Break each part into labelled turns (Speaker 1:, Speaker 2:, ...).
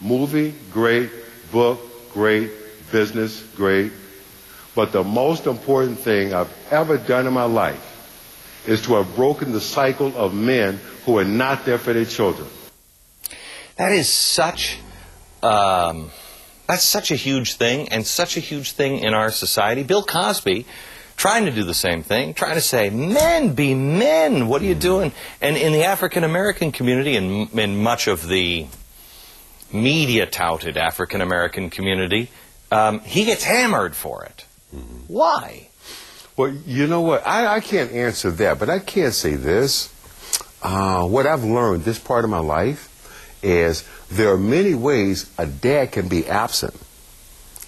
Speaker 1: Movie, great. Book, great. Business, great. But the most important thing I've ever done in my life is to have broken the cycle of men who are not there for their children.
Speaker 2: That is such, that's such a huge thing, and such a huge thing in our society. Bill Cosby trying to do the same thing, trying to say, men be men, what are you doing? And in the African-American community, and in much of the media-touted African-American community, he gets hammered for it. Why?
Speaker 1: Well, you know what? I can't answer that, but I can say this. What I've learned this part of my life is there are many ways a dad can be absent.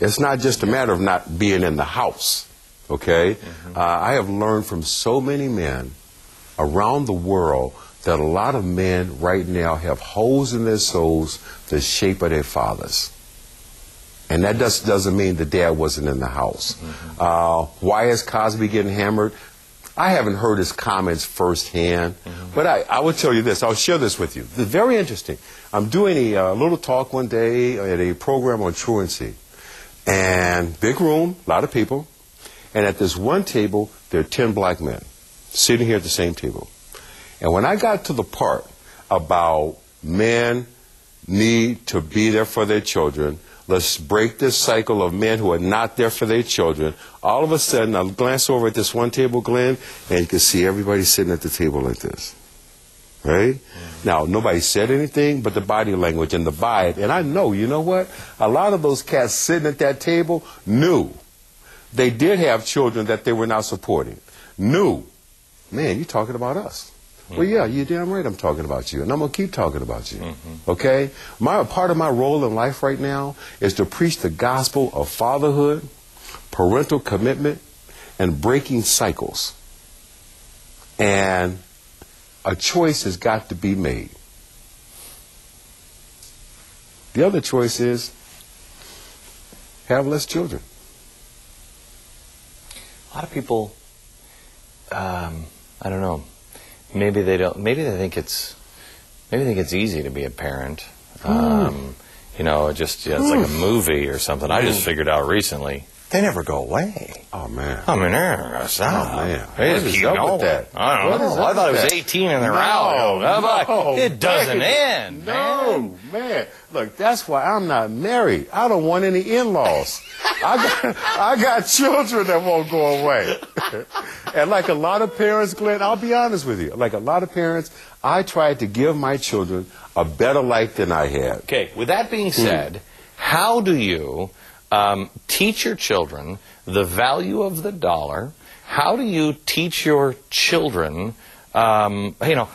Speaker 1: It's not just a matter of not being in the house, okay? I have learned from so many men around the world that a lot of men right now have holes in their souls the shape of their fathers. And that doesn't mean the dad wasn't in the house. Why is Cosby getting hammered? I haven't heard his comments firsthand, but I will tell you this. I'll share this with you. It's very interesting. I'm doing a little talk one day at a program on truancy. And big room, a lot of people. And at this one table, there are 10 black men sitting here at the same table. And when I got to the part about men need to be there for their children, let's break this cycle of men who are not there for their children. All of a sudden, I glance over at this one table, Glenn, and you can see everybody sitting at the table like this. Right? Now, nobody said anything but the body language and the vibe. And I know, you know what? A lot of those cats sitting at that table knew they did have children that they were not supporting. Knew, man, you're talking about us. Well, yeah, you're damn right I'm talking about you, and I'm going to keep talking about you, okay? Part of my role in life right now is to preach the gospel of fatherhood, parental commitment, and breaking cycles. And a choice has got to be made. The other choice is have less children.
Speaker 2: A lot of people, I don't know. Maybe they don't. Maybe they think it's easy to be a parent. You know, it's like a movie or something. I just figured out recently they never go away.
Speaker 1: Oh man!
Speaker 2: I mean, they're never gonna stop.
Speaker 1: Oh man!
Speaker 2: They just keep going.
Speaker 1: That?
Speaker 2: I don't know. I thought it was 18 and they're out.
Speaker 1: No,
Speaker 2: it doesn't end.
Speaker 1: No, man. Look, that's why I'm not married. I don't want any in-laws. I got children that won't go away. And like a lot of parents, Glenn, I'll be honest with you. Like a lot of parents, I tried to give my children a better life than I had.
Speaker 2: Okay, with that being said, how do you teach your children the value of the dollar? How do you teach your children, you know,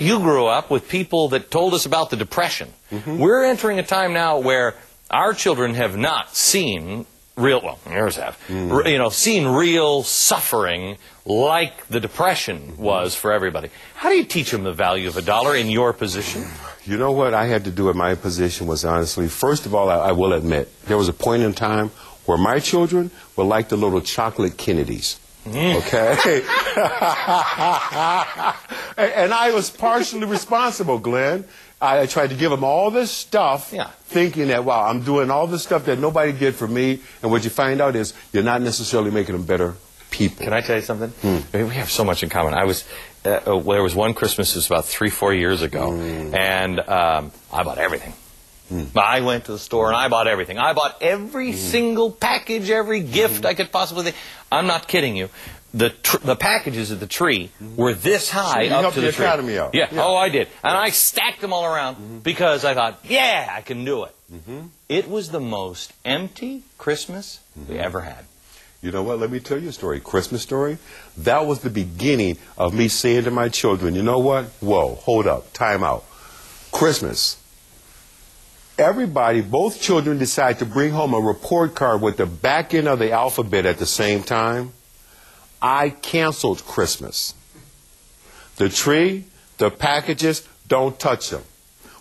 Speaker 2: you grew up with people that told us about the Depression. We're entering a time now where our children have not seen real, well, yours have, you know, seen real suffering like the Depression was for everybody. How do you teach them the value of a dollar in your position?
Speaker 1: You know what I had to do in my position was honestly, first of all, I will admit, there was a point in time where my children were like the little chocolate Kennedys. Okay? And I was partially responsible, Glenn. I tried to give them all this stuff, thinking that, wow, I'm doing all this stuff that nobody did for me, and what you find out is you're not necessarily making them better people.
Speaker 2: Can I tell you something? I mean, we have so much in common. There was one Christmas, it was about 3-4 years ago, and I bought everything. I went to the store and I bought everything. I bought every single package, every gift I could possibly think. I'm not kidding you. The packages of the tree were this high up to the tree. Yeah. Oh, I did. And I stacked them all around because I thought, yeah, I can do it. It was the most empty Christmas we ever had.
Speaker 1: You know what? Let me tell you a story. Christmas story. That was the beginning of me saying to my children, you know what? Whoa, hold up, time out. Christmas. Everybody, both children decide to bring home a report card with the back end of the alphabet at the same time. I canceled Christmas. The tree, the packages, don't touch them.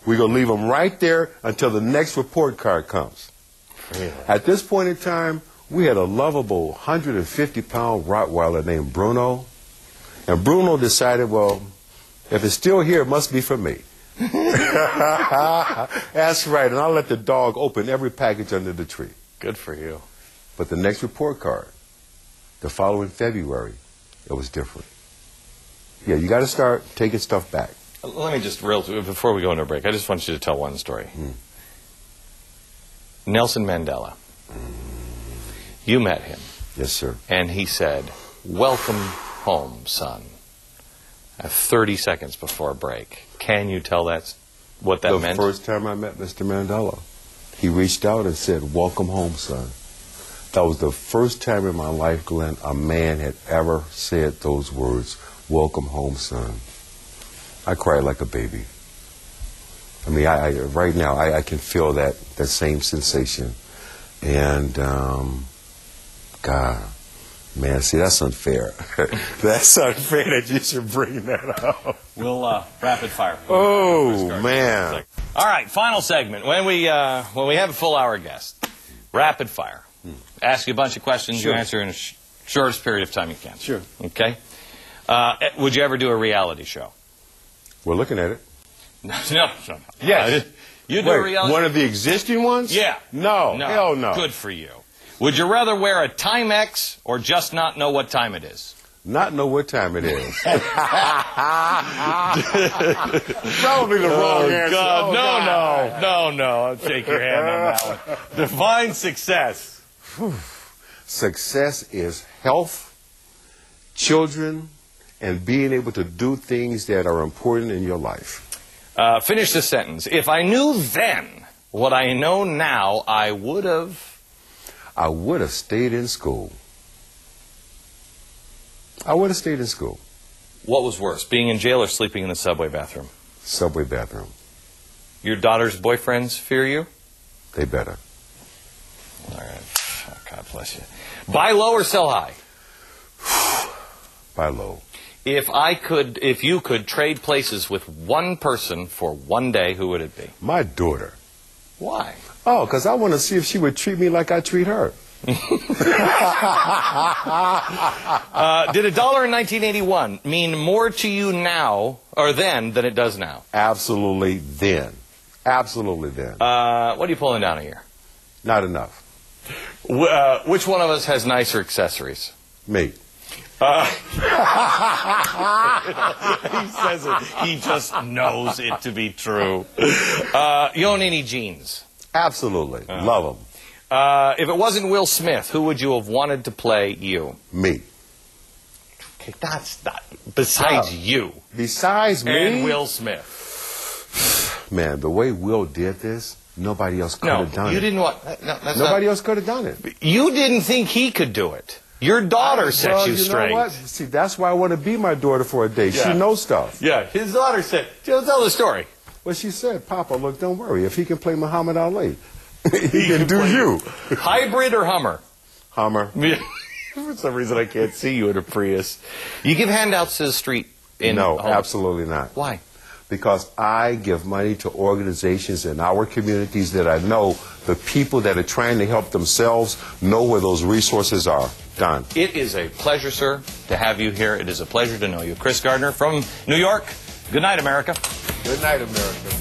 Speaker 1: We're going to leave them right there until the next report card comes. Really? At this point in time, we had a lovable 150-pound Rottweiler named Bruno. And Bruno decided, well, if it's still here, it must be for me. That's right, and I'll let the dog open every package under the tree.
Speaker 2: Good for you.
Speaker 1: But the next report card, the following February, it was different. Yeah, you got to start taking stuff back.
Speaker 2: Let me just, before we go into a break, I just want you to tell one story. Nelson Mandela. You met him.
Speaker 1: Yes, sir.
Speaker 2: And he said, "Welcome home, son." 30 seconds before break. Can you tell what that meant?
Speaker 1: The first time I met Mr. Mandela, he reached out and said, "Welcome home, son." That was the first time in my life, Glenn, a man had ever said those words, "Welcome home, son." I cried like a baby. I mean, right now, I can feel that same sensation. And, God, man, see, that's unfair. That's unfair that you should bring that up.
Speaker 2: We'll rapid fire.
Speaker 1: Oh, man.
Speaker 2: All right, final segment. When we have a full hour guest, rapid fire. Ask you a bunch of questions.
Speaker 1: Sure.
Speaker 2: You answer in the shortest period of time you can.
Speaker 1: Sure.
Speaker 2: Okay? Would you ever do a reality show?
Speaker 1: We're looking at it.
Speaker 2: No.
Speaker 1: Yes.
Speaker 2: You do a reality
Speaker 1: one of the existing ones?
Speaker 2: Yeah.
Speaker 1: No. Hell no.
Speaker 2: Good for you. Would you rather wear a Timex or just not know what time it is?
Speaker 1: Not know what time it is. Probably the wrong answer.
Speaker 2: God. No. I'll shake your hand on that one. Define success.
Speaker 1: Success is health, children, and being able to do things that are important in your life.
Speaker 2: Finish the sentence. If I knew then what I know now, I would have stayed in school. I would have stayed in school. What was worse, being in jail or sleeping in the subway bathroom?
Speaker 1: Subway bathroom.
Speaker 2: Your daughter's boyfriends fear you?
Speaker 1: They better.
Speaker 2: All right. Oh, God bless you. Buy low or sell high?
Speaker 1: Buy low.
Speaker 2: If you could trade places with one person for one day, who would it be?
Speaker 1: My daughter.
Speaker 2: Why?
Speaker 1: Oh, because I want to see if she would treat me like I treat her.
Speaker 2: Did $1 in 1981 mean more to you now or then than it does now?
Speaker 1: Absolutely then. Absolutely then.
Speaker 2: What are you pulling down here?
Speaker 1: Not enough.
Speaker 2: Which one of us has nicer accessories?
Speaker 1: Me.
Speaker 2: He says it. He just knows it to be true. You own any jeans?
Speaker 1: Absolutely. Love them.
Speaker 2: If it wasn't Will Smith, who would you have wanted to play you?
Speaker 1: Me.
Speaker 2: Okay, that's not... Besides you.
Speaker 1: Besides me?
Speaker 2: And Will Smith.
Speaker 1: Man, the way Will did this, nobody else could have done it.
Speaker 2: You didn't want...
Speaker 1: Nobody else could have done it.
Speaker 2: You didn't think he could do it. Your daughter set you straight.
Speaker 1: Know what? See, that's why I want to be my daughter for a day. Yeah. She knows stuff.
Speaker 2: Yeah, his daughter said, tell the story.
Speaker 1: Well, she said, "Papa, look, don't worry. If he can play Muhammad Ali, he can do you."
Speaker 2: Hybrid or Hummer?
Speaker 1: Hummer.
Speaker 2: For some reason, I can't see you in a Prius. You give handouts to the street?
Speaker 1: No, absolutely not.
Speaker 2: Why?
Speaker 1: Because I give money to organizations in our communities that I know the people that are trying to help themselves know where those resources are. Done.
Speaker 2: It is a pleasure, sir, to have you here. It is a pleasure to know you. Chris Gardner from New York. Good night, America.
Speaker 1: Good night, America.